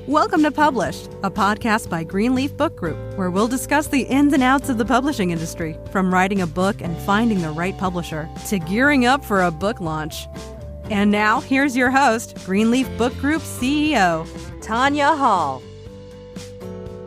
Welcome to Published, a podcast by Greenleaf Book Group, where we'll discuss the ins and outs of the publishing industry, from writing a book and finding the right publisher to gearing up for a book launch. And now, here's your host, Greenleaf Book Group CEO, Tanya Hall.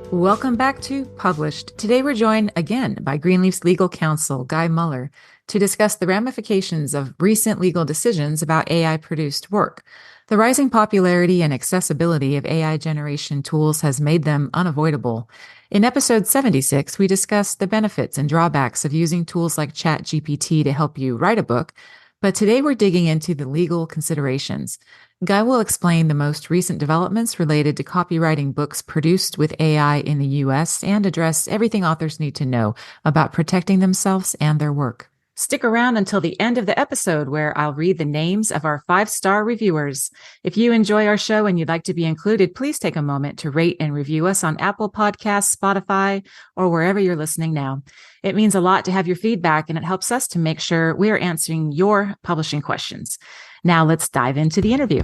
Welcome back to Published. Today we're joined again by Greenleaf's legal counsel, Guy Muller, to discuss the ramifications of recent legal decisions about AI-produced work. The rising popularity and accessibility of AI generation tools has made them unavoidable. In episode 76, we discussed the benefits and drawbacks of using tools like ChatGPT to help you write a book, but today we're digging into the legal considerations. Guy will explain the most recent developments related to copywriting books produced with AI in the U.S. and address everything authors need to know about protecting themselves and their work. Stick around until the end of the episode where I'll read the names of our 5-star reviewers. If you enjoy our show and you'd like to be included, please take a moment to rate and review us on Apple Podcasts, Spotify, or wherever you're listening now. It means a lot to have your feedback, and it helps us to make sure we are answering your publishing questions. Now let's dive into the interview.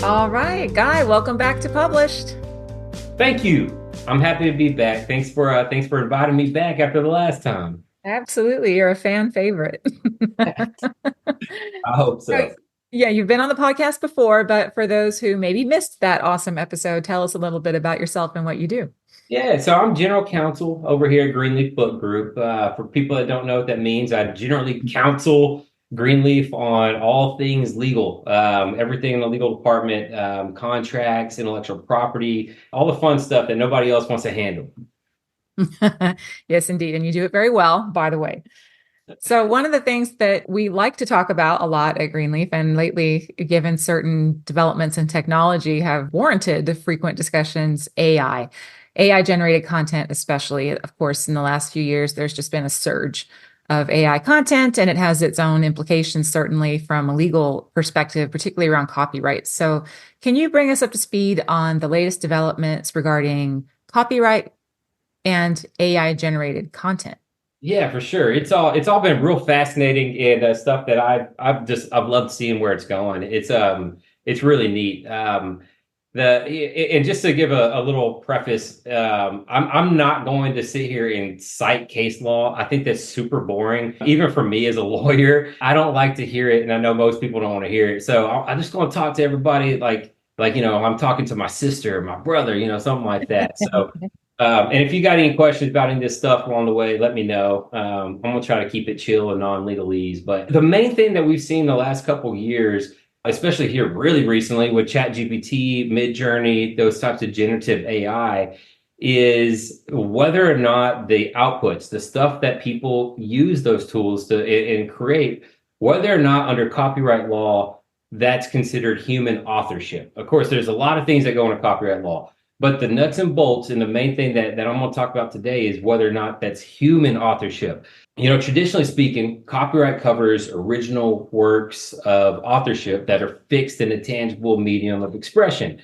All right, Guy, welcome back to Published. Thank you. I'm happy to be back. Thanks for inviting me back after the last time. Absolutely. You're a fan favorite. I hope so. Yeah, you've been on the podcast before, but for those who maybe missed that awesome episode, tell us a little bit about yourself and what you do. Yeah, so I'm general counsel over here at Greenleaf Book Group. For people that don't know what that means, I generally counsel Greenleaf on all things legal, everything in the legal department, contracts, intellectual property, all the fun stuff that nobody else wants to handle. Yes, indeed. And you do it very well, by the way. So one of the things that we like to talk about a lot at Greenleaf, and lately, given certain developments in technology have warranted frequent discussions, AI generated content, especially. Of course, in the last few years, there's just been a surge of AI content, and it has its own implications, certainly from a legal perspective, particularly around copyright. So can you bring us up to speed on the latest developments regarding copyright and AI generated content? Yeah, for sure. It's all been real fascinating and stuff that I've loved seeing where it's going. It's really neat. And just to give a little preface, I'm not going to sit here and cite case law. I think that's super boring. Even for me as a lawyer, I don't like to hear it, and I know most people don't want to hear it. So I'm just going to talk to everybody like I'm talking to my sister, my brother, something like that. So, and if you got any questions about any of this stuff along the way, let me know. I'm going to try to keep it chill and non-legalese. But the main thing that we've seen the last couple of years, especially here really recently with ChatGPT, Midjourney, those types of generative AI, is whether or not the outputs, the stuff that people use those tools to and create, whether or not under copyright law, that's considered human authorship. Of course, there's a lot of things that go into copyright law, but the nuts and bolts and the main thing that I'm going to talk about today is whether or not that's human authorship. Traditionally speaking, copyright covers original works of authorship that are fixed in a tangible medium of expression.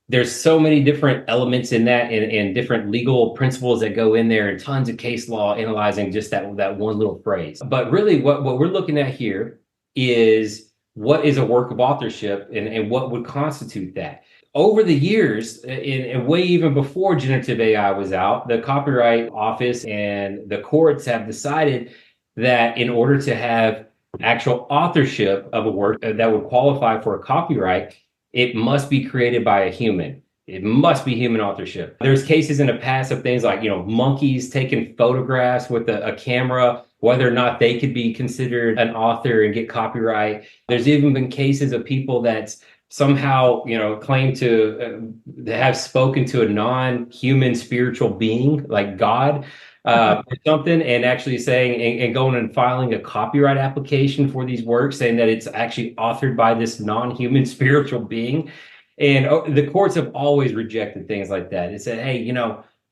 There's so many different elements in that and different legal principles that go in there and tons of case law analyzing just that one little phrase. But really what we're looking at here is what is a work of authorship and what would constitute that. Over the years, and way even before generative AI was out, the Copyright Office and the courts have decided that in order to have actual authorship of a work that would qualify for a copyright, it must be created by a human. It must be human authorship. There's cases in the past of things like, monkeys taking photographs with a camera, whether or not they could be considered an author and get copyright. There's even been cases of people that's somehow, claim to have spoken to a non-human spiritual being like God or something, and actually saying and going and filing a copyright application for these works, saying that it's actually authored by this non-human spiritual being. And the courts have always rejected things like that. It said, hey,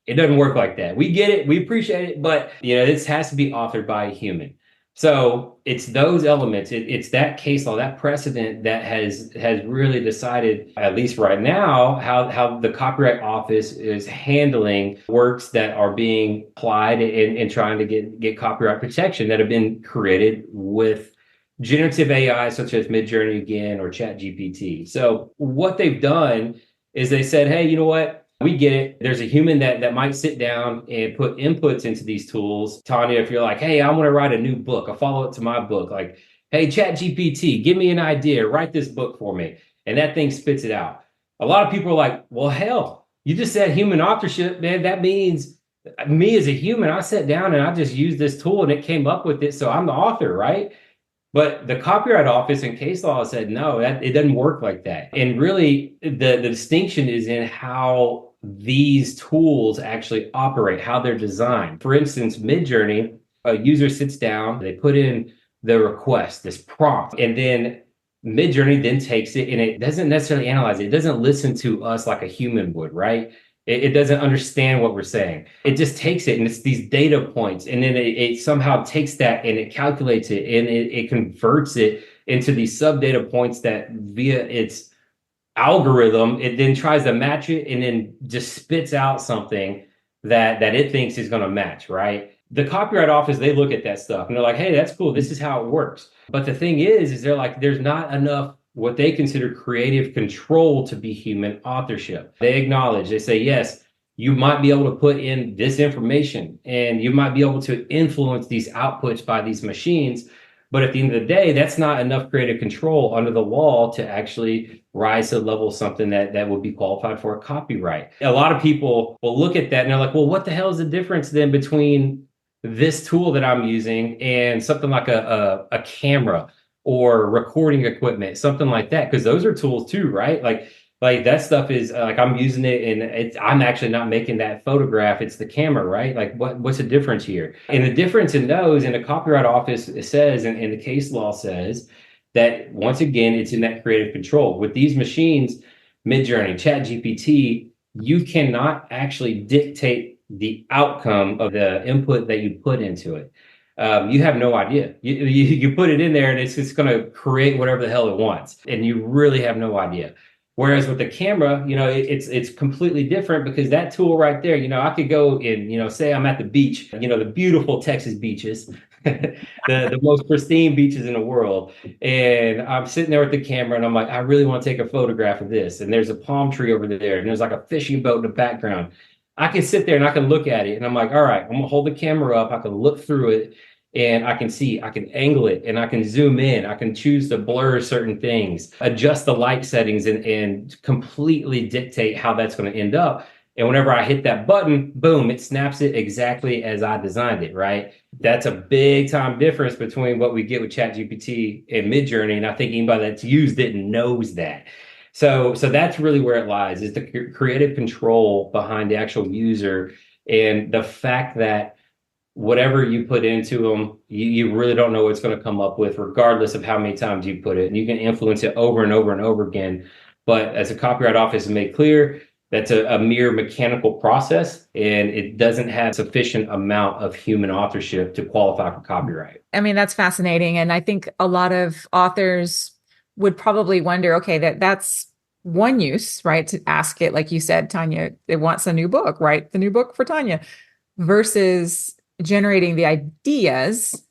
it doesn't work like that. We get it, we appreciate it, but this has to be authored by a human. So it's those elements, it's that case law, that precedent that has really decided, at least right now, how the Copyright Office is handling works that are being applied and trying to get copyright protection that have been created with generative AI such as Midjourney again or ChatGPT. So what they've done is they said, hey, you know what? We get it. There's a human that might sit down and put inputs into these tools. Tanya, if you're like, hey, I want to write a new book, a follow-up to my book, like, hey, ChatGPT, give me an idea, write this book for me. And that thing spits it out. A lot of people are like, well, hell, you just said human authorship, man. That means me as a human, I sat down and I just used this tool and it came up with it. So I'm the author, right? But the Copyright Office and case law said, no, that it doesn't work like that. And really, the distinction is in how these tools actually operate, how they're designed. For instance, Midjourney, a user sits down, they put in the request, this prompt, and then Midjourney then takes it and it doesn't necessarily analyze it. It doesn't listen to us like a human would, right? It doesn't understand what we're saying. It just takes it and it's these data points. And then it somehow takes that and it calculates it and it converts it into these sub data points that via its algorithm, it then tries to match it and then just spits out something that it thinks is going to match, right? The Copyright Office, they look at that stuff and they're like, hey, that's cool. This is how it works. But the thing is they're like, there's not enough what they consider creative control to be human authorship. They acknowledge, they say, yes, you might be able to put in this information and you might be able to influence these outputs by these machines. But at the end of the day, that's not enough creative control under the law to actually rise to the level of something that would be qualified for a copyright. A lot of people will look at that and they're like, well, what the hell is the difference then between this tool that I'm using and something like a camera or recording equipment, something like that, because those are tools too, right? Like that stuff is like I'm using it and I'm actually not making that photograph, it's the camera, right? Like what's the difference here? And the difference in those in the Copyright Office, it says, and the case law says that once again, it's in that creative control. With these machines, Midjourney, ChatGPT, you cannot actually dictate the outcome of the input that you put into it. You have no idea. You put it in there and it's just going to create whatever the hell it wants. And you really have no idea. Whereas with the camera, it's completely different because that tool right there, I could go and, say I'm at the beach, the beautiful Texas beaches, the most pristine beaches in the world. And I'm sitting there with the camera and I'm like, I really want to take a photograph of this. And there's a palm tree over there and there's like a fishing boat in the background. I can sit there and I can look at it and I'm like, all right, I'm going to hold the camera up. I can look through it. And I can see, I can angle it and I can zoom in. I can choose to blur certain things, adjust the light settings and completely dictate how that's going to end up. And whenever I hit that button, boom, it snaps it exactly as I designed it, right? That's a big time difference between what we get with ChatGPT and Midjourney. And I think anybody that's used it knows that. So that's really where it lies, is the creative control behind the actual user and the fact that whatever you put into them, you really don't know what's going to come up with, regardless of how many times you put it. And you can influence it over and over and over again. But as the Copyright Office has made clear, that's a mere mechanical process, and it doesn't have sufficient amount of human authorship to qualify for copyright. I mean, that's fascinating. And I think a lot of authors would probably wonder, okay, that's one use, right? To ask it, like you said, Tanya, it wants a new book, right? The new book for Tanya, versus generating the ideas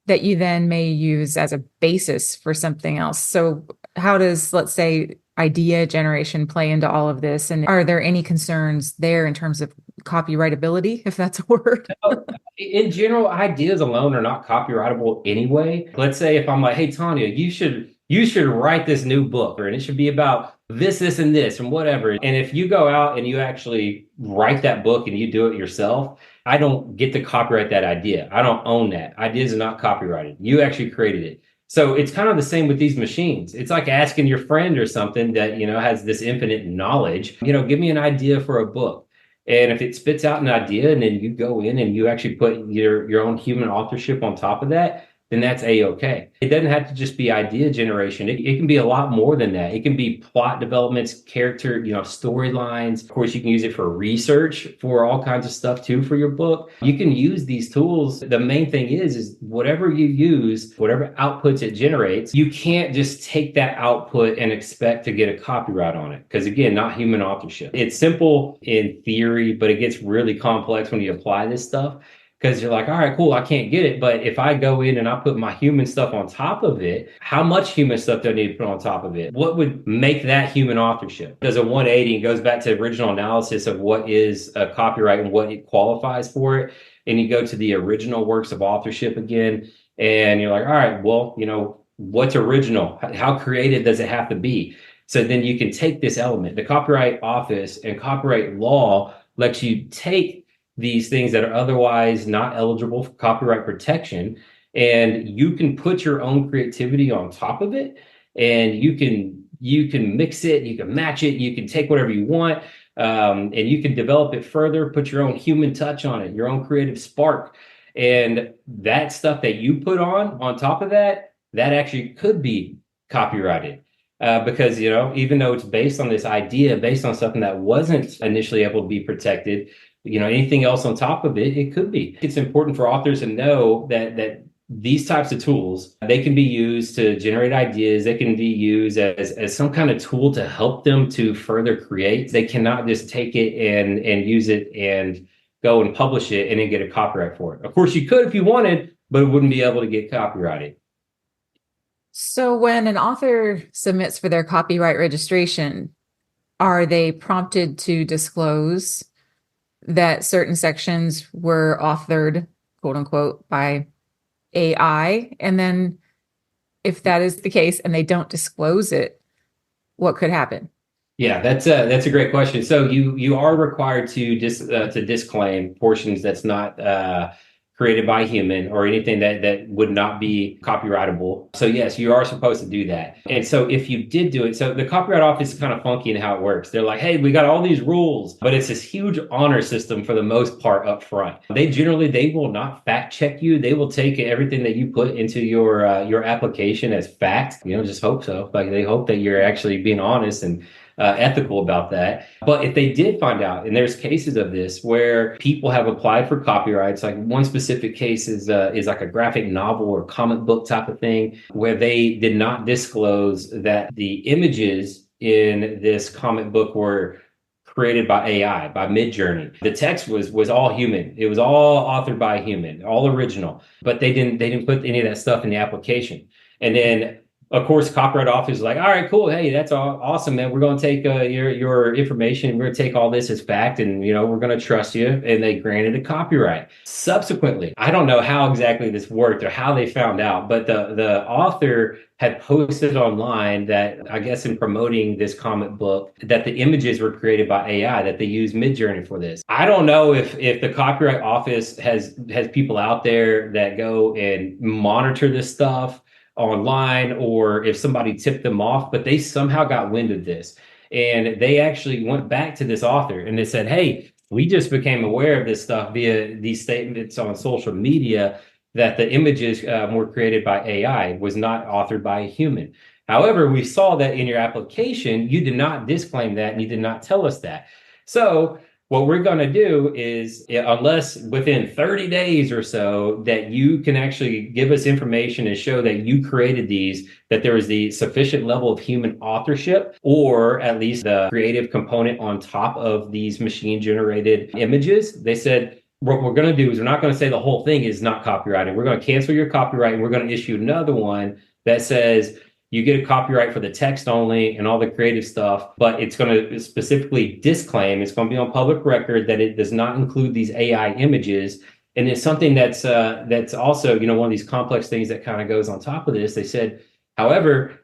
that you then may use as a basis for something else. So how does, let's say, idea generation play into all of this? And are there any concerns there in terms of copyrightability, if that's a word? In general, ideas alone are not copyrightable anyway. Let's say if I'm like, hey, Tanya, you should write this new book, and it should be about this, and this, and whatever. And if you go out and you actually write that book and you do it yourself, I don't get to copyright that idea. I don't own that. Ideas are not copyrighted. You actually created it. So it's kind of the same with these machines. It's like asking your friend or something that, has this infinite knowledge, give me an idea for a book. And if it spits out an idea and then you go in and you actually put your own human authorship on top of that, then that's A-okay. It doesn't have to just be idea generation. It can be a lot more than that. It can be plot developments, character, storylines. Of course, you can use it for research, for all kinds of stuff too, for your book. You can use these tools. The main thing is whatever you use, whatever outputs it generates, you can't just take that output and expect to get a copyright on it. Because again, not human authorship. It's simple in theory, but it gets really complex when you apply this stuff. because you're like, all right, cool, I can't get it. But if I go in and I put my human stuff on top of it, how much human stuff do I need to put on top of it? What would make that human authorship? Does a 180 and goes back to original analysis of what is a copyright and what it qualifies for it. And you go to the original works of authorship again, and you're like, all right, well, what's original? How creative does it have to be? So then you can take this element. The Copyright Office and copyright law lets you take these things that are otherwise not eligible for copyright protection, and you can put your own creativity on top of it, and you can mix it, you can match it, you can take whatever you want, and you can develop it further, put your own human touch on it, your own creative spark. And that stuff that you put on top of that actually could be copyrighted. Because, even though it's based on this idea, based on something that wasn't initially able to be protected, anything else on top of it, it could be. It's important for authors to know that these types of tools, they can be used to generate ideas. They can be used as some kind of tool to help them to further create. They cannot just take it and use it and go and publish it and then get a copyright for it. Of course, you could if you wanted, but it wouldn't be able to get copyrighted. So when an author submits for their copyright registration, are they prompted to disclose that certain sections were authored, quote unquote, by AI? And then if that is the case and they don't disclose it, what could happen? Yeah, that's a great question. So you are required to disclaim portions that's not created by human or anything that would not be copyrightable. So yes, you are supposed to do that. And so if you did do it, so the Copyright Office is kind of funky in how it works. They're like, hey, we got all these rules, but it's this huge honor system for the most part up front. They will not fact check you. They will take everything that you put into your application as fact. Just hope so. Like they hope that you're actually being honest and ethical about that. But if they did find out, and there's cases of this where people have applied for copyrights, like one specific case is like a graphic novel or comic book type of thing, where they did not disclose that the images in this comic book were created by AI, by Midjourney. The text was all human. It was all authored by a human, all original. But they didn't put any of that stuff in the application. And then of course, Copyright Office is like, all right, cool. Hey, that's awesome, man. We're going to take your information. We're going to take all this as fact, and we're going to trust you. And they granted a copyright. Subsequently, I don't know how exactly this worked or how they found out, but the author had posted online that, I guess, in promoting this comic book, that the images were created by AI, that they used Midjourney for this. I don't know if the Copyright Office has people out there that go and monitor this stuff online, or if somebody tipped them off, but they somehow got wind of this. And they actually went back to this author and they said, hey, we just became aware of this stuff via these statements on social media that the images were created by AI, was not authored by a human. However, we saw that in your application, you did not disclaim that and you did not tell us that. So what we're going to do is, unless within 30 days or so that you can actually give us information and show that you created these, that there is the sufficient level of human authorship, or at least the creative component on top of these machine generated images, they said, what we're going to do is we're not going to say the whole thing is not copyrighted. We're going to cancel your copyright and we're going to issue another one that says, you get a copyright for the text only and all the creative stuff, but it's going to specifically disclaim, it's going to be on public record that it does not include these AI images. And it's something that's also, one of these complex things that kind of goes on top of this. They said, however,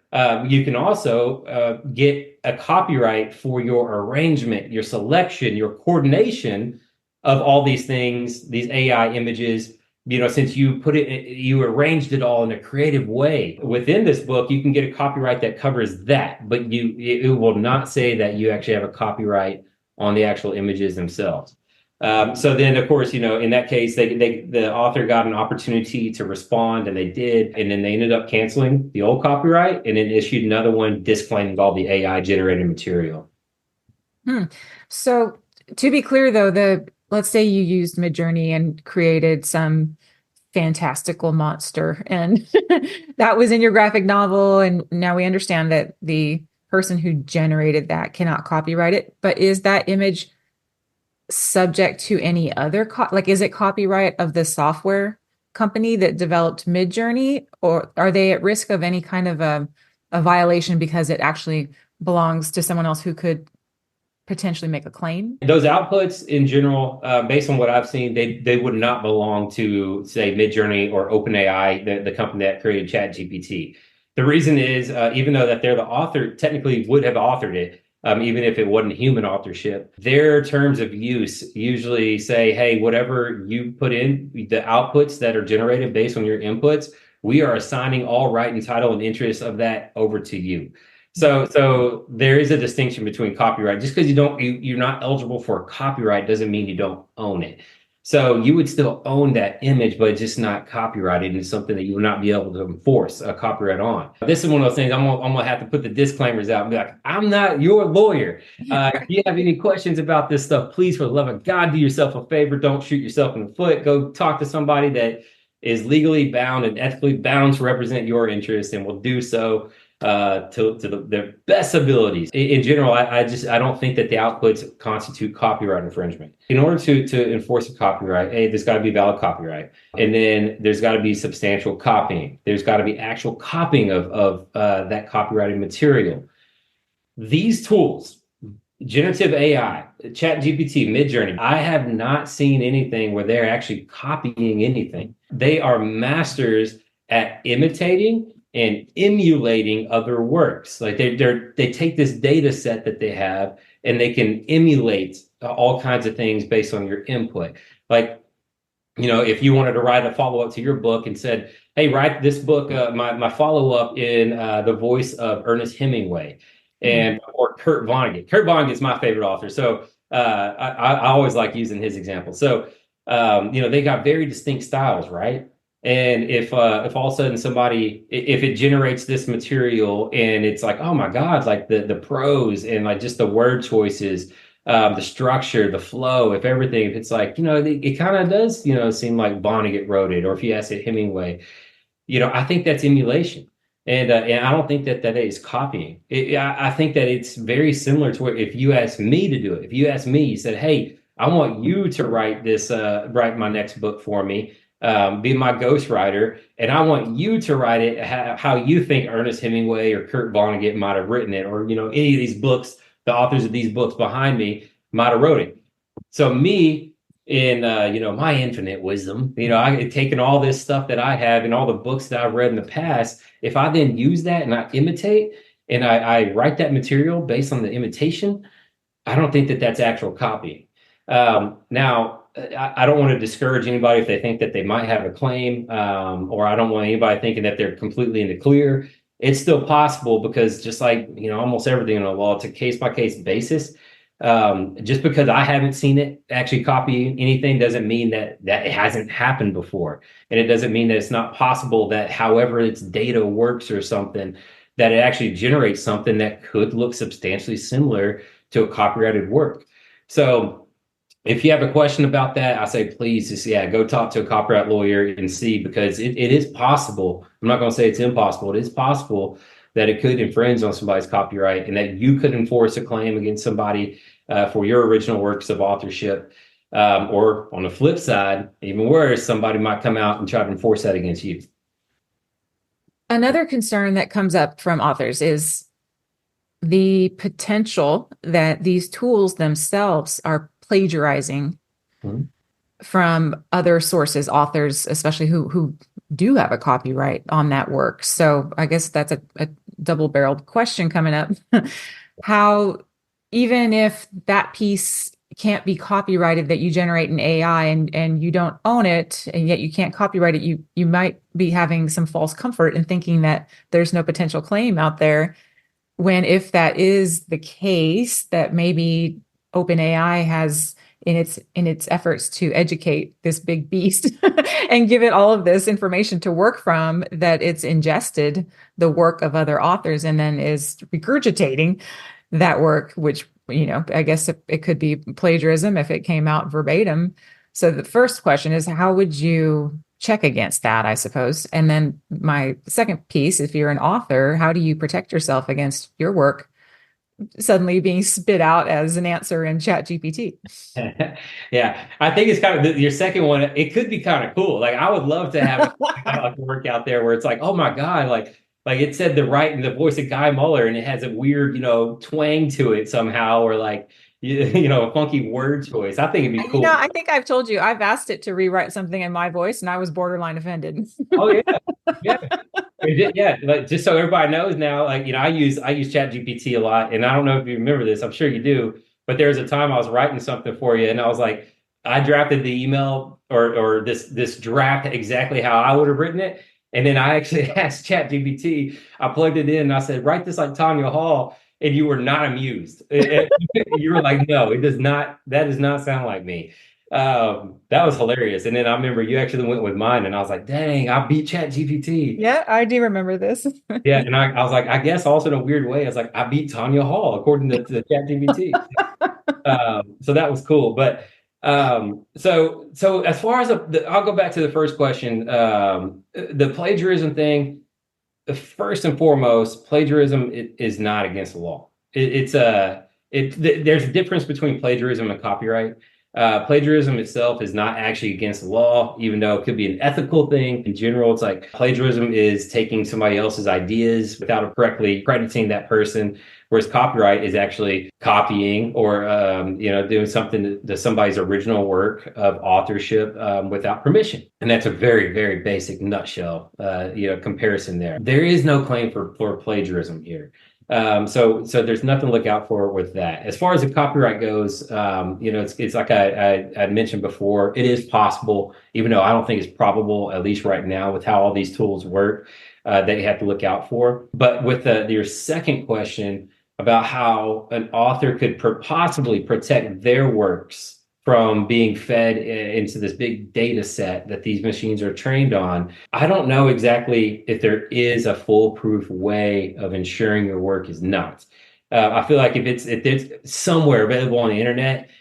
you can also get a copyright for your arrangement, your selection, your coordination of all these things, these AI images. Since you arranged it all in a creative way within this book, you can get a copyright that covers that, but it will not say that you actually have a copyright on the actual images themselves. So then, of course, in that case, the author got an opportunity to respond, and they did, and then they ended up canceling the old copyright and then issued another one disclaiming all the AI generated material. So to be clear, though, let's say you used Midjourney and created some fantastical monster, and that was in your graphic novel. And now we understand that the person who generated that cannot copyright it. But is that image subject to any other like, is it copyright of the software company that developed Midjourney, or are they at risk of any kind of a violation because it actually belongs to someone else who could potentially make a claim? Those outputs in general, based on what I've seen, they would not belong to, say, Midjourney or OpenAI, the company that created ChatGPT. The reason is, even though that they're the author, technically would have authored it, even if it wasn't human authorship, their terms of use usually say, hey, whatever you put in, the outputs that are generated based on your inputs, we are assigning all right and title and interest of that over to you. So there is a distinction between copyright. Just because you're not eligible for a copyright doesn't mean you don't own it. So you would still own that image, but it's just not copyrighted, and it's something that you will not be able to enforce a copyright on. This is one of those things I'm gonna have to put the disclaimers out and be like, I'm not your lawyer. If you have any questions about this stuff, please, for the love of God, do yourself a favor. Don't shoot yourself in the foot. Go talk to somebody that is legally bound and ethically bound to represent your interests, and will do so to their best abilities. In general, I don't think that the outputs constitute copyright infringement. In order to enforce a copyright, there's got to be valid copyright, and then there's got to be substantial copying. There's got to be actual copying of that copyrighted material. These tools, generative AI, ChatGPT, Midjourney, I have not seen anything where they're actually copying anything. They are masters at imitating and emulating other works. Like they take this data set that they have and they can emulate all kinds of things based on your input. Like, if you wanted to write a follow-up to your book and said, hey, write this book, my follow-up in the voice of Ernest Hemingway or Kurt Vonnegut. Kurt Vonnegut is my favorite author. So I always like using his example. So, they got very distinct styles, right? And if all of a sudden if it generates this material and it's like, oh my God, like the prose and like just the word choices, the structure, the flow, if it's like, it kind of does, seem like Vonnegut wrote it, or if you ask it Hemingway, I think that's emulation. And I don't think that is copying. I think that it's very similar to where if you ask me to do it, if you ask me, you said, hey, I want you to write my next book for me. Be my ghostwriter, and I want you to write it how you think Ernest Hemingway or Kurt Vonnegut might have written it, or any of these books, the authors of these books behind me might have wrote it. So me, in my infinite wisdom, I had taken all this stuff that I have and all the books that I've read in the past. If I then use that and I imitate and I write that material based on the imitation, I don't think that that's actual copying. Now, I don't want to discourage anybody if they think that they might have a claim, or I don't want anybody thinking that they're completely in the clear. It's still possible because just like, almost everything in the law, it's a case-by-case basis. Just because I haven't seen it actually copy anything doesn't mean that it hasn't happened before. And it doesn't mean that it's not possible that however its data works or something, that it actually generates something that could look substantially similar to a copyrighted work. So if you have a question about that, I say, please just, go talk to a copyright lawyer and see, because it is possible. I'm not going to say it's impossible. It is possible that it could infringe on somebody's copyright and that you could enforce a claim against somebody for your original works of authorship. Or on the flip side, even worse, somebody might come out and try to enforce that against you. Another concern that comes up from authors is the potential that these tools themselves are plagiarizing from other sources, authors, especially who do have a copyright on that work. So I guess that's a double-barreled question coming up. How, even if that piece can't be copyrighted that you generate in AI and you don't own it, and yet you can't copyright it, you might be having some false comfort in thinking that there's no potential claim out there, when if that is the case, that maybe OpenAI has in its efforts to educate this big beast and give it all of this information to work from, that it's ingested the work of other authors and then is regurgitating that work, which, I guess it could be plagiarism if it came out verbatim. So the first question is, how would you check against that, I suppose? And then my second piece, if you're an author, how do you protect yourself against your work suddenly being spit out as an answer in ChatGPT. Yeah, I think it's kind of your second one. It could be kind of cool. Like I would love to have kind of like work out there where it's like, oh my God, like it said the voice of Guy Muller, and it has a weird, twang to it somehow, or like a funky word choice. I think it'd be cool. I think I've told you I've asked it to rewrite something in my voice, and I was borderline offended. Oh yeah, yeah. Yeah, like just so everybody knows now, like I use ChatGPT a lot, and I don't know if you remember this. I'm sure you do, but there was a time I was writing something for you, and I was like, I drafted the email or this draft exactly how I would have written it, and then I actually asked ChatGPT. I plugged it in, and I said, write this like Tanya Hall, and you were not amused. You were like, no, it does not. That does not sound like me. That was hilarious. And then I remember you actually went with mine, and I was like, dang, I beat ChatGPT. Yeah, I do remember this. Yeah, and I was like, I guess also in a weird way, I was like, I beat Tanya Hall according to ChatGPT. So that was cool. But so as far as I'll go back to the first question. The plagiarism thing. First and foremost, plagiarism is not against the law. There's a difference between plagiarism and copyright. Plagiarism itself is not actually against the law, even though it could be an ethical thing. In general, it's like plagiarism is taking somebody else's ideas without correctly crediting that person, whereas copyright is actually copying or doing something to somebody's original work of authorship without permission. And that's a very, very basic nutshell comparison there. There is no claim for plagiarism here. So there's nothing to look out for with that. As far as the copyright goes, it's like I mentioned before, it is possible, even though I don't think it's probable, at least right now, with how all these tools work, that you have to look out for. But with your second question about how an author could possibly protect their works from being fed into this big data set that these machines are trained on. I don't know exactly if there is a foolproof way of ensuring your work is not. I feel like if it's somewhere available on the internet,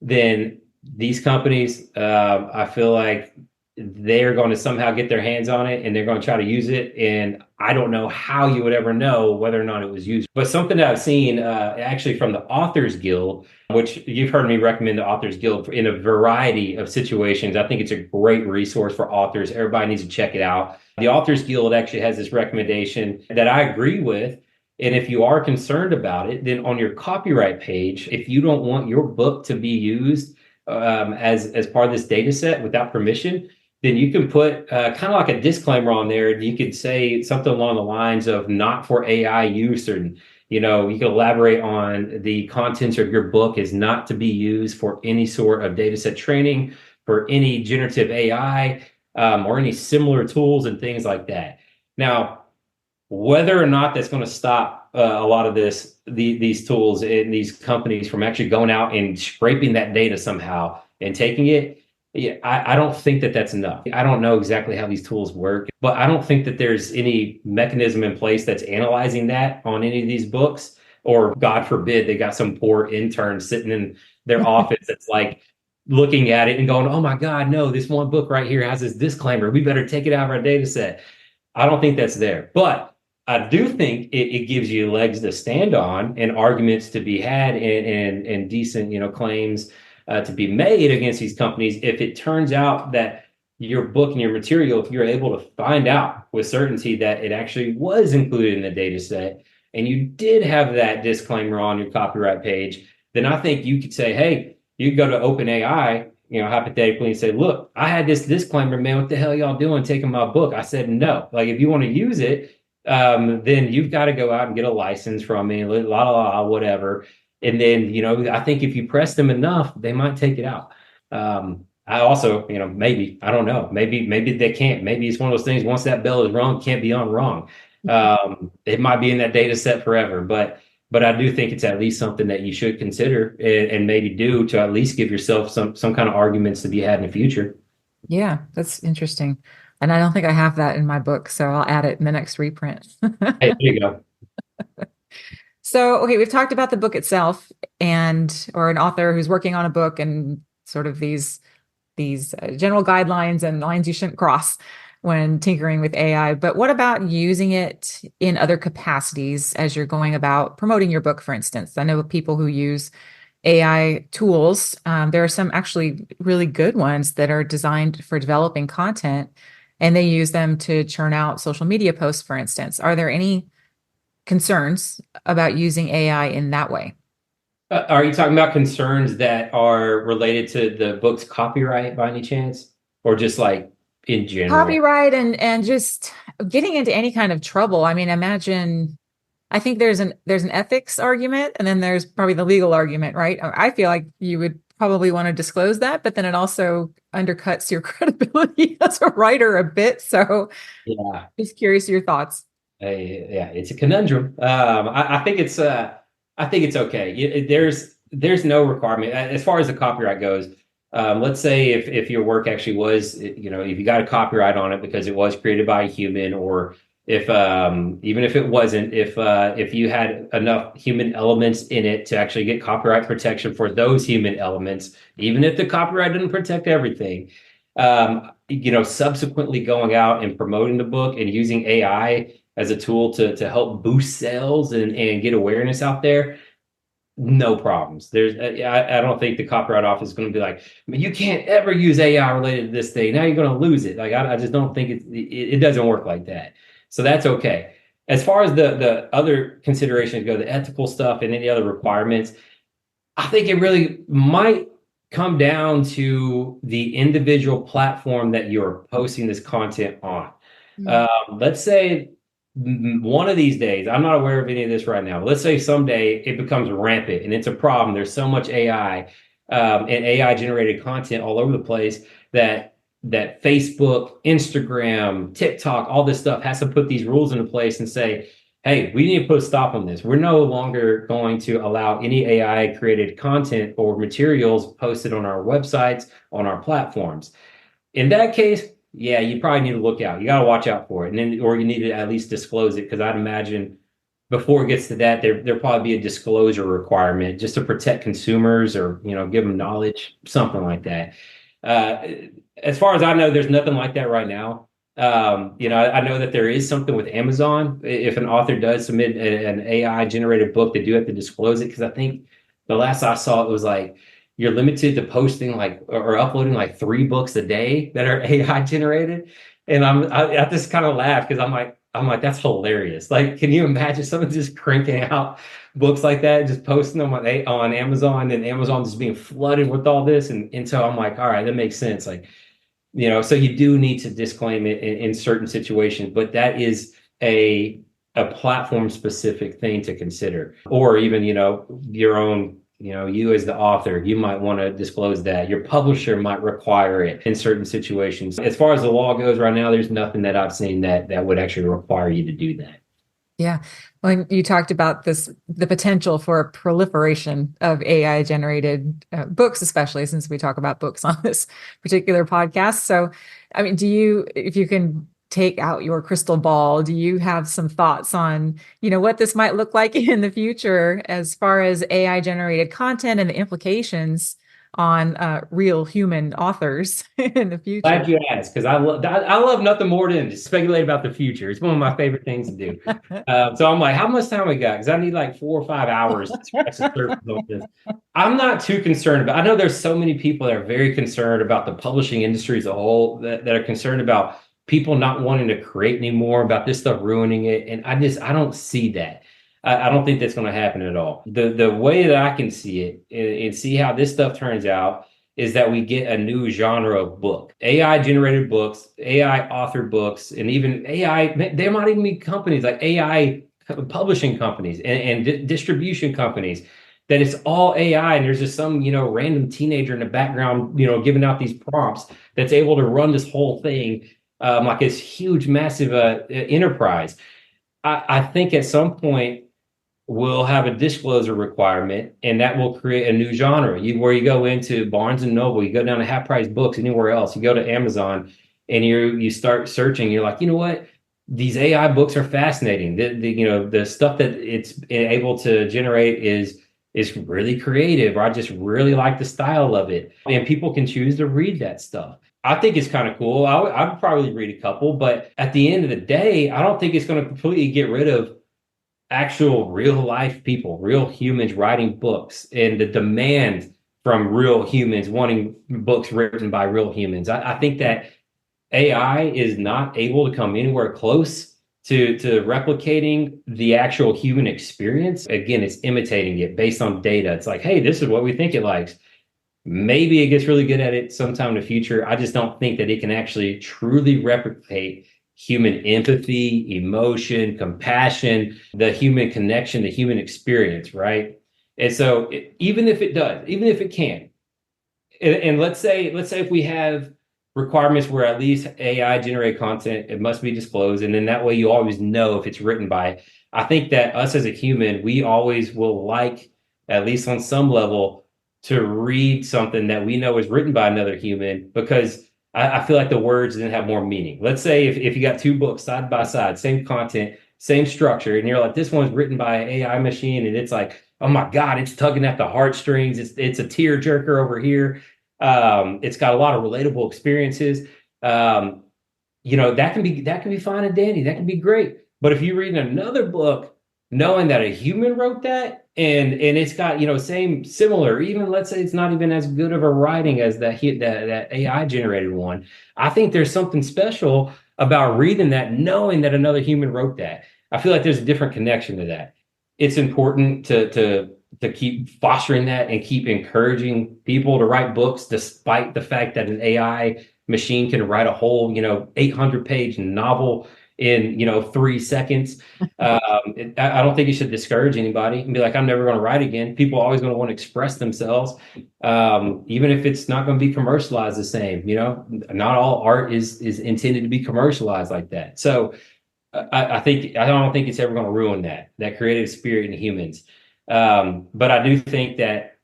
then these companies, I feel like they're going to somehow get their hands on it and they're going to try to use it. And I don't know how you would ever know whether or not it was used. But something that I've seen actually from the Authors Guild, which you've heard me recommend the Authors Guild in a variety of situations. I think it's a great resource for authors. Everybody needs to check it out. The Authors Guild actually has this recommendation that I agree with. And if you are concerned about it, then on your copyright page, if you don't want your book to be used as part of this data set without permission, then you can put kind of like a disclaimer on there. You could say something along the lines of not for AI use, or, you can elaborate on the contents of your book is not to be used for any sort of data set training, for any generative AI, or any similar tools and things like that. Now, whether or not that's going to stop a lot of these tools and these companies from actually going out and scraping that data somehow and taking it, yeah, I don't think that that's enough. I don't know exactly how these tools work, but I don't think that there's any mechanism in place that's analyzing that on any of these books. Or God forbid, they got some poor intern sitting in their office that's like looking at it and going, oh my God, no, this one book right here has this disclaimer. We better take it out of our data set. I don't think that's there. But I do think it gives you legs to stand on and arguments to be had and decent, claims to be made against these companies if it turns out that your book and your material, if you're able to find out with certainty that it actually was included in the data set and you did have that disclaimer on your copyright page, then I think you could say, hey, you could go to OpenAI, hypothetically, and say, look, I had this disclaimer, man, what the hell y'all doing taking my book? I said, no. Like, if you want to use it, then you've got to go out and get a license from me, whatever. And then, I think if you press them enough, they might take it out. I also, maybe, I don't know, maybe they can't. Maybe it's one of those things, once that bell is rung, can't be unrung. It might be in that data set forever, but I do think it's at least something that you should consider and maybe do to at least give yourself some kind of arguments to be had in the future. Yeah, that's interesting. And I don't think I have that in my book, so I'll add it in the next reprint. Hey, there you go. So, okay, we've talked about the book itself or an author who's working on a book and sort of these general guidelines and lines you shouldn't cross. when tinkering with AI. But what about using it in other capacities as you're going about promoting your book, for instance? I know people who use AI tools. There are some actually really good ones that are designed for developing content, and they use them to churn out social media posts, for instance. Are there any concerns about using AI in that way? Are you talking about concerns that are related to the book's copyright by any chance, or just like in general? Copyright and just getting into any kind of trouble. I mean, imagine I think there's an ethics argument and then there's probably the legal argument, right? I feel like you would probably want to disclose that, but then it also undercuts your credibility as a writer a bit. So Yeah. just curious your thoughts. Yeah, it's a conundrum. I think it's okay. There's no requirement as far as the copyright goes. Let's say if your work actually was, if you got a copyright on it because it was created by a human, or if even if it wasn't, if you had enough human elements in it to actually get copyright protection for those human elements, even if the copyright didn't protect everything, subsequently going out and promoting the book and using AI as a tool to help boost sales and get awareness out there, no problems. I don't think the Copyright Office is going to be like, you can't ever use AI related to this thing. Now you're going to lose it. Like I just don't think it doesn't work like that. So that's okay. As far as the other considerations go, the ethical stuff and any other requirements, I think it really might come down to the individual platform that you're posting this content on. Mm. Let's say one of these days, I'm not aware of any of this right now, but let's say someday it becomes rampant and it's a problem. There's so much AI and AI generated content all over the place that Facebook, Instagram, TikTok, all this stuff has to put these rules into place and say, hey, we need to put a stop on this. We're no longer going to allow any AI created content or materials posted on our websites, on our platforms. In that case, yeah, you probably need to look out. You got to watch out for it. And then, or you need to at least disclose it. Because I'd imagine before it gets to that, there'll probably be a disclosure requirement just to protect consumers or, give them knowledge, something like that. Uh, as far as I know, there's nothing like that right now. I know that there is something with Amazon. If an author does submit an AI generated book, they do have to disclose it. Because I think the last I saw it was like you're limited to posting like or uploading like 3 books a day that are AI generated. And I just kind of laugh because I'm like that's hilarious. Like, can you imagine someone just cranking out books like that, and just posting them on Amazon, and Amazon just being flooded with all this? And so I'm like, all right, that makes sense. Like, so you do need to disclaim it in certain situations, but that is a platform specific thing to consider. Or even, your own, you as the author, you might want to disclose that. Your publisher might require it in certain situations. As far as the law goes right now, there's nothing that I've seen that would actually require you to do that. Yeah. When you talked about the potential for a proliferation of AI generated books, especially since we talk about books on this particular podcast. So, I mean, if you can take out your crystal ball, do you have some thoughts on, what this might look like in the future as far as AI generated content and the implications on real human authors in the future? Glad you asked, because I love nothing more than to speculate about the future. It's one of my favorite things to do. So I'm like, how much time we got? Because I need like 4 or 5 hours to scratch the surface on this. I'm not too concerned about. I know there's so many people that are very concerned about the publishing industry as a whole, that are concerned about people not wanting to create anymore, about this stuff ruining it, and I don't see that. I don't think that's going to happen at all. The way that I can see it and see how this stuff turns out is that we get a new genre of book, AI generated books, AI authored books, and even AI. There might even be companies like AI publishing companies and distribution companies that it's all AI, and there's just some random teenager in the background giving out these prompts that's able to run this whole thing like this huge massive enterprise. I think at some point will have a disclosure requirement, and that will create a new genre. Where you go into Barnes and Noble, you go down to half price books, anywhere else, you go to Amazon, and you start searching. You're like, you know what? These AI books are fascinating. The stuff that it's able to generate is really creative, or I just really like the style of it, and people can choose to read that stuff. I think it's kind of cool. I'd probably read a couple, but at the end of the day, I don't think it's going to completely get rid of actual real life people, real humans writing books, and the demand from real humans wanting books written by real humans. I think that AI is not able to come anywhere close to replicating the actual human experience. Again, it's imitating it based on data. It's like, hey, this is what we think it likes. Maybe it gets really good at it sometime in the future. I just don't think that it can actually truly replicate human empathy, emotion, compassion, the human connection, the human experience, right? And so even if it does, even if it can, and let's say if we have requirements where at least AI generate content, it must be disclosed, and then that way you always know if it's written by. I think that us as a human, we always will like, at least on some level, to read something that we know is written by another human because I feel like the words then have more meaning. Let's say if you got two books side by side, same content, same structure, and you're like, this one's written by an AI machine, and it's like, oh my God, it's tugging at the heartstrings. It's a tear jerker over here. It's got a lot of relatable experiences. Um, that can be fine and dandy. That can be great. But if you read another book, knowing that a human wrote that, and it's got same similar, even let's say it's not even as good of a writing as that AI generated one, I think there's something special about reading that, knowing that another human wrote that. I feel like there's a different connection to that. It's important to keep fostering that and keep encouraging people to write books, despite the fact that an AI machine can write a whole 800-page novel in 3 seconds. I don't think you should discourage anybody and be like, I'm never going to write again. People are always going to want to express themselves, even if it's not going to be commercialized the same. Not all art is intended to be commercialized like that. So I don't think it's ever going to ruin that creative spirit in humans. But I do think that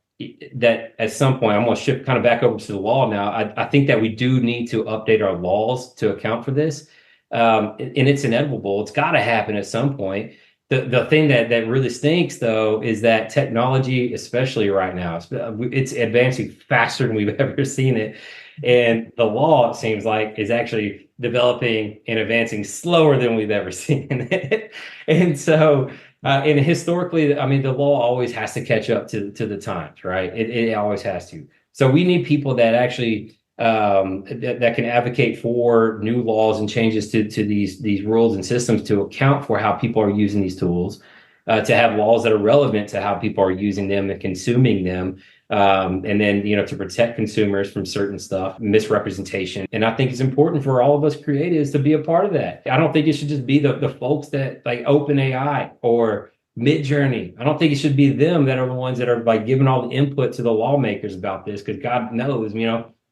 at some point, I'm going to shift kind of back over to the law now. I think that we do need to update our laws to account for this. And it's inevitable. It's got to happen at some point. The thing that really stinks, though, is that technology, especially right now, it's advancing faster than we've ever seen it. And the law, it seems like, is actually developing and advancing slower than we've ever seen it. And so, and historically, I mean, the law always has to catch up to the times, right? It always has to. So we need people that actually that can advocate for new laws and changes to these rules and systems to account for how people are using these tools, to have laws that are relevant to how people are using them and consuming them. And then, to protect consumers from certain stuff, misrepresentation. And I think it's important for all of us creatives to be a part of that. I don't think it should just be the folks that like OpenAI or Midjourney. I don't think it should be them that are the ones that are like giving all the input to the lawmakers about this, because God knows,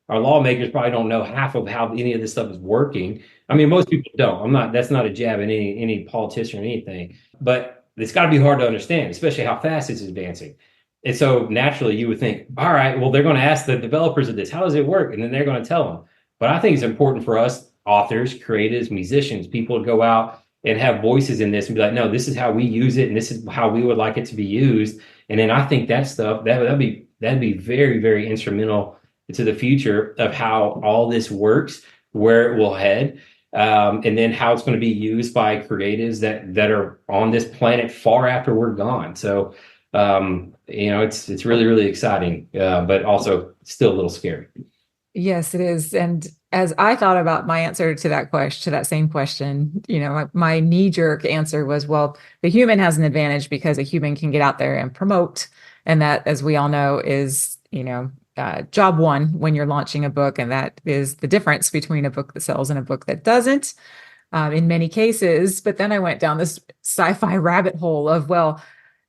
our lawmakers probably don't know half of how any of this stuff is working. I mean, most people don't. That's not a jab at any politician or anything, but it's got to be hard to understand, especially how fast it's advancing. And so naturally you would think, all right, well, they're going to ask the developers of this, how does it work? And then they're going to tell them. But I think it's important for us authors, creatives, musicians, people to go out and have voices in this and be like, no, this is how we use it. And this is how we would like it to be used. And then I think that stuff, that'd be very, very instrumental to the future of how all this works, where it will head. And then how it's going to be used by creatives that are on this planet far after we're gone. So, it's really, really exciting, but also still a little scary. Yes, it is. And as I thought about my answer to that question, to that same question, my knee-jerk answer was, well, the human has an advantage because a human can get out there and promote. And that, as we all know, is, job one when you're launching a book. And that is the difference between a book that sells and a book that doesn't, in many cases. But then I went down this sci-fi rabbit hole of, well,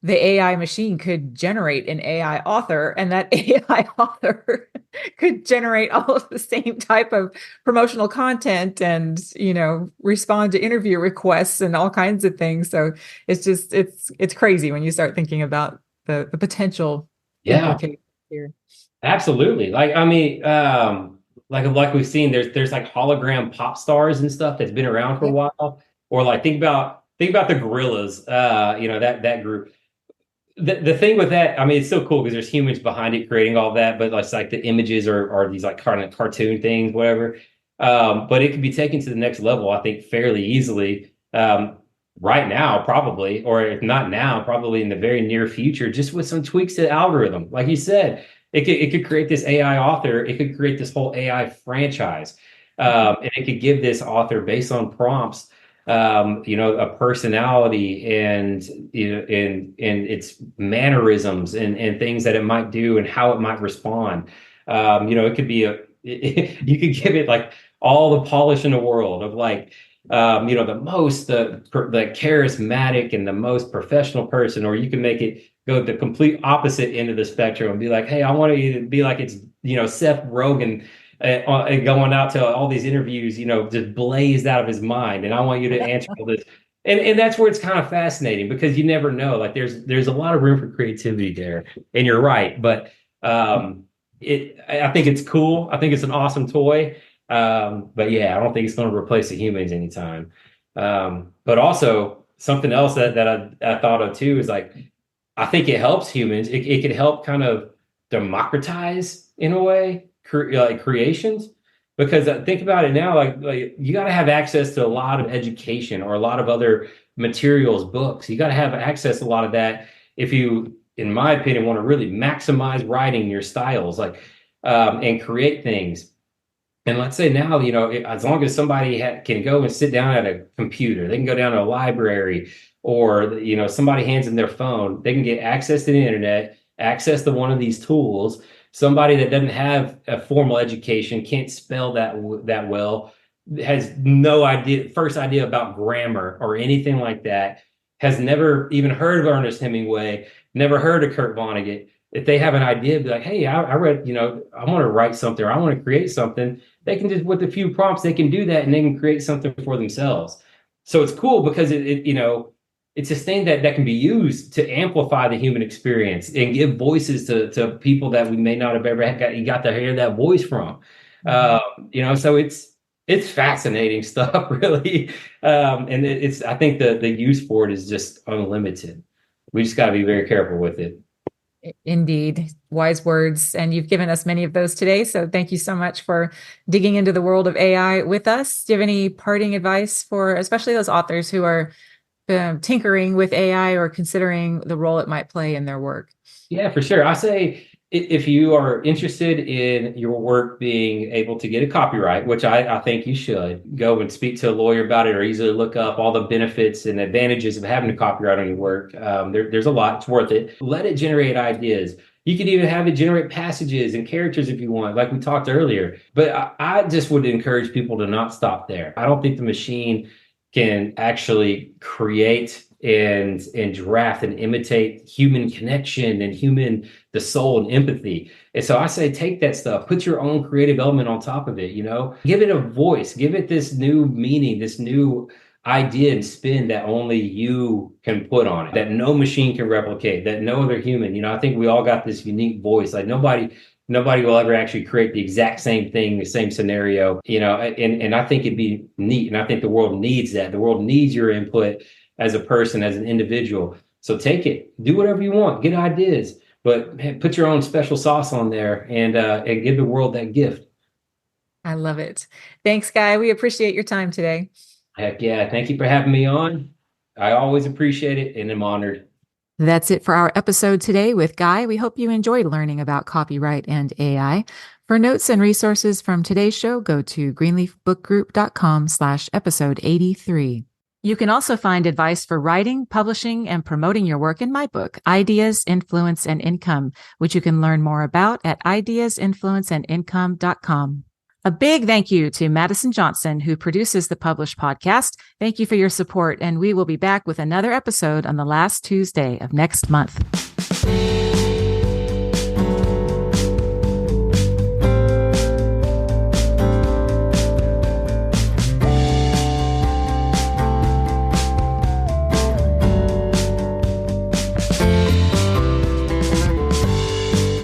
the AI machine could generate an AI author, and that AI author could generate all of the same type of promotional content and, respond to interview requests and all kinds of things. So it's crazy when you start thinking about the potential implications here. Absolutely. Like, I mean, like we've seen, there's like hologram pop stars and stuff that's been around for a while. Or like think about the Gorillas, that group. the thing with that, I mean, it's so cool because there's humans behind it creating all that, but it's like the images are these like kind of cartoon things, whatever. But it can be taken to the next level, I think, fairly easily. Right now, probably, or if not now, probably in the very near future, just with some tweaks to the algorithm. Like you said, it could create this AI author, it could create this whole AI franchise. And it could give this author based on prompts a personality and its mannerisms and things that it might do and how it might respond. It could be you could give it like all the polish in the world of like the charismatic and the most professional person, or you can make it go the complete opposite end of the spectrum and be like, hey, I want you to be like it's Seth Rogen going out to all these interviews, just blazed out of his mind. And I want you to answer all this. And that's where it's kind of fascinating because you never know. Like there's a lot of room for creativity there. And you're right. But I think it's cool. I think it's an awesome toy. But yeah, I don't think it's going to replace the humans anytime. But also something else that I thought of too is like, I think it helps humans. It could help kind of democratize in a way like creations, because think about it now, like you got to have access to a lot of education or a lot of other materials, books. You got to have access to a lot of that if you, in my opinion, want to really maximize writing your styles, like and create things. And let's say now, as long as somebody can go and sit down at a computer, they can go down to a library, or somebody hands them their phone, they can get access to the internet, access to one of these tools. Somebody that doesn't have a formal education, can't spell that well, has no first idea about grammar or anything like that, has never even heard of Ernest Hemingway, never heard of Kurt Vonnegut. If they have an idea, be like, hey, I read, I want to write something, or I want to create something. They can just, with a few prompts, they can do that and they can create something for themselves. So it's cool because it's this thing that can be used to amplify the human experience and give voices to people that we may not have ever got to hear that voice from. So it's fascinating stuff, really. And I think the use for it is just unlimited. We just got to be very careful with it. Indeed. Wise words. And you've given us many of those today. So thank you so much for digging into the world of AI with us. Do you have any parting advice for especially those authors who are tinkering with AI or considering the role it might play in their work? Yeah, for sure. I say if you are interested in your work being able to get a copyright, which I think you should, go and speak to a lawyer about it, or easily look up all the benefits and advantages of having a copyright on your work. There's a lot. It's worth it. Let it generate ideas. You could even have it generate passages and characters if you want, like we talked earlier. But I just would encourage people to not stop there. I don't think the machine can actually create and draft and imitate human connection and the soul and empathy. And so I say, take that stuff, put your own creative element on top of it, give it a voice, give it this new meaning, this new idea and spin that only you can put on it, that no machine can replicate, that no other human, I think we all got this unique voice. Like nobody will ever actually create the exact same thing, the same scenario, and I think it'd be neat. And I think the world needs that. The world needs your input as a person, as an individual. So take it, do whatever you want, get ideas, but put your own special sauce on there and give the world that gift. I love it. Thanks, Guy. We appreciate your time today. Heck yeah. Thank you for having me on. I always appreciate it and I'm honored. That's it for our episode today with Guy. We hope you enjoyed learning about copyright and AI. For notes and resources from today's show, go to greenleafbookgroup.com/episode 83. You can also find advice for writing, publishing, and promoting your work in my book, Ideas, Influence, and Income, which you can learn more about at ideasinfluenceandincome.com. A big thank you to Madison Johnson, who produces the Published podcast. Thank you for your support, and we will be back with another episode on the last Tuesday of next month.